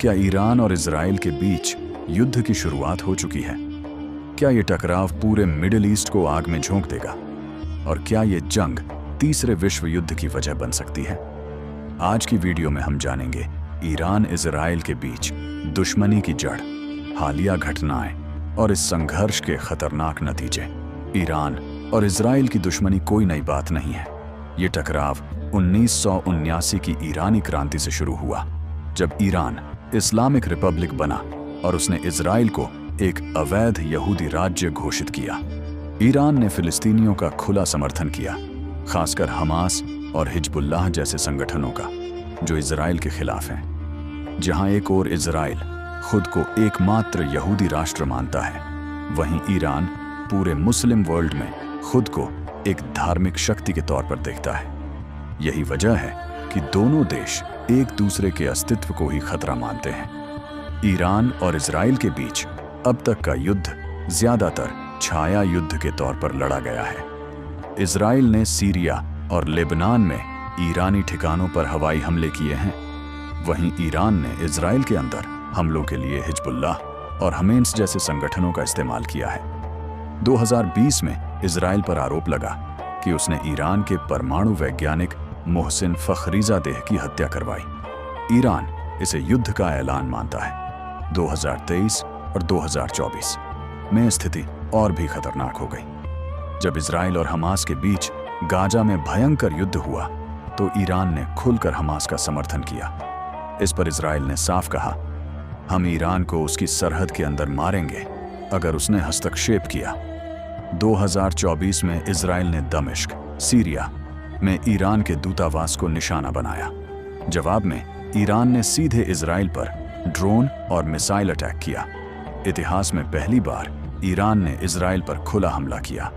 क्या ईरान और इजराइल के बीच युद्ध की शुरुआत हो चुकी है? क्या ये टकराव पूरे मिडिल ईस्ट को आग में झोंक देगा? और क्या ये जंग तीसरे विश्व युद्ध की वजह बन सकती है? आज की वीडियो में हम जानेंगे ईरान इजराइल के बीच दुश्मनी की जड़, हालिया घटनाएं और इस संघर्ष के खतरनाक नतीजे। ईरान और इजराइल की दुश्मनी कोई नई बात नहीं है। ये टकराव 1979 की ईरानी क्रांति से शुरू हुआ, जब ईरान इस्लामिक रिपब्लिक बना और उसने इजराइल को एक अवैध यहूदी राज्य घोषित किया। ईरान ने फिलिस्तीनियों का खुला समर्थन किया, खासकर हमास और हिजबुल्लाह जैसे संगठनों का, जो इजराइल के खिलाफ हैं। जहां एक ओर इजराइल खुद को एकमात्र यहूदी राष्ट्र मानता है, वहीं ईरान पूरे मुस्लिम वर्ल्ड में खुद को एक धार्मिक शक्ति के तौर पर देखता है। यही वजह है कि दोनों देश एक दूसरे के अस्तित्व को ही खतरा मानते हैं। ईरान और इजराइल के बीच अब तक का युद्ध ज्यादातर छाया युद्ध के तौर पर लड़ा गया है। इजराइल ने सीरिया और लेबनान में ईरानी ठिकानों पर हवाई हमले किए हैं, वहीं ईरान ने इजराइल के अंदर हमलों के लिए हिजबुल्लाह और हमेस जैसे संगठनों का इस्तेमाल किया है। 2020 में इजराइल पर आरोप लगा कि उसने ईरान के परमाणु वैज्ञानिक मोहसिन फखरीजादेह की हत्या करवाई। ईरान इसे युद्ध का ऐलान मानता है। 2023 और 2024 में स्थिति और भी खतरनाक हो गई। जब इजराइल और हमास के बीच गाजा में भयंकर युद्ध हुआ, तो ईरान ने खुलकर हमास का समर्थन किया। इस पर इजराइल ने साफ कहा, हम ईरान को उसकी सरहद के अंदर मारेंगे अगर उसने हस्तक्षेप किया। 2024 में इजराइल ने दमिश्क, सीरिया में ईरान के दूतावास को निशाना बनाया। जवाब में ईरान ने सीधे इजराइल पर ड्रोन और मिसाइल अटैक किया। इतिहास में पहली बार ईरान ने इजराइल पर खुला हमला किया।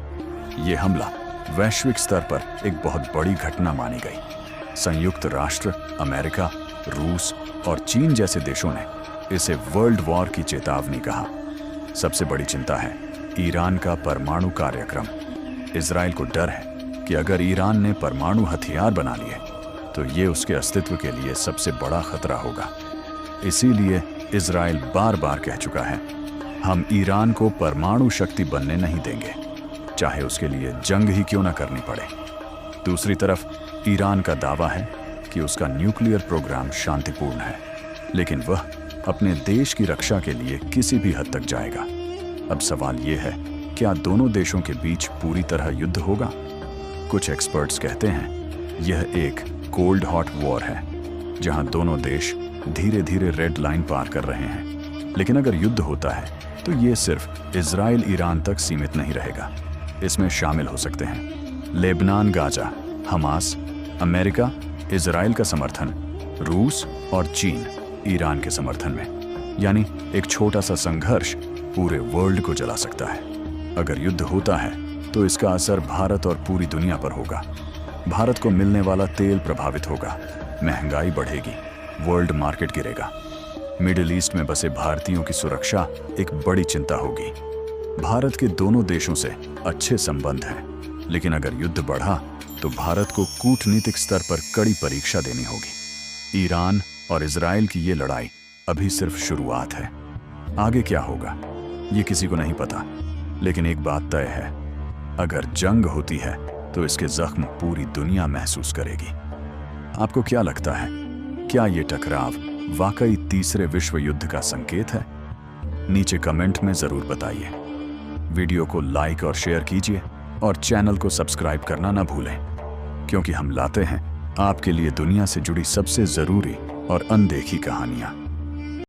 ये हमला वैश्विक स्तर पर एक बहुत बड़ी घटना मानी गई। संयुक्त राष्ट्र, अमेरिका, रूस और चीन जैसे देशों ने इसे वर्ल्ड वॉर की चेतावनी कहा। सबसे बड़ी चिंता है ईरान का परमाणु कार्यक्रम। इजराइल को डर है कि अगर ईरान ने परमाणु हथियार बना लिए तो ये उसके अस्तित्व के लिए सबसे बड़ा खतरा होगा। इसीलिए इजराइल बार बार कह चुका है, हम ईरान को परमाणु शक्ति बनने नहीं देंगे, चाहे उसके लिए जंग ही क्यों न करनी पड़े। दूसरी तरफ ईरान का दावा है कि उसका न्यूक्लियर प्रोग्राम शांतिपूर्ण है, लेकिन वह अपने देश की रक्षा के लिए किसी भी हद तक जाएगा। अब सवाल यह है, क्या दोनों देशों के बीच पूरी तरह युद्ध होगा? कुछ एक्सपर्ट्स कहते हैं यह एक कोल्ड हॉट वॉर है, जहां दोनों देश धीरे धीरे रेड लाइन पार कर रहे हैं। लेकिन अगर युद्ध होता है तो ये सिर्फ इजराइल ईरान तक सीमित नहीं रहेगा। इसमें शामिल हो सकते हैं Lebanon, Gaza, Hamas, America, Israel का समर्थन, रूस और चीन ईरान के समर्थन में। यानी एक छोटा सा संघर्ष पूरे वर्ल्ड को जला सकता है। अगर युद्ध होता है तो इसका असर भारत और पूरी दुनिया पर होगा। भारत को मिलने वाला तेल प्रभावित होगा, महंगाई बढ़ेगी, वर्ल्ड मार्केट गिरेगा। मिडिल ईस्ट में बसे भारतीयों की सुरक्षा एक बड़ी चिंता होगी। भारत के दोनों देशों से अच्छे संबंध हैं, लेकिन अगर युद्ध बढ़ा तो भारत को कूटनीतिक स्तर पर कड़ी परीक्षा देनी होगी। ईरान और इजराइल की ये लड़ाई अभी सिर्फ शुरुआत है। आगे क्या होगा ये किसी को नहीं पता, लेकिन एक बात तय है, अगर जंग होती है तो इसके जख्म पूरी दुनिया महसूस करेगी। आपको क्या लगता है, क्या ये टकराव वाकई तीसरे विश्व युद्ध का संकेत है? नीचे कमेंट में जरूर बताइए। वीडियो को लाइक और शेयर कीजिए और चैनल को सब्सक्राइब करना ना भूलें, क्योंकि हम लाते हैं आपके लिए दुनिया से जुड़ी सबसे जरूरी और अनदेखी कहानियां।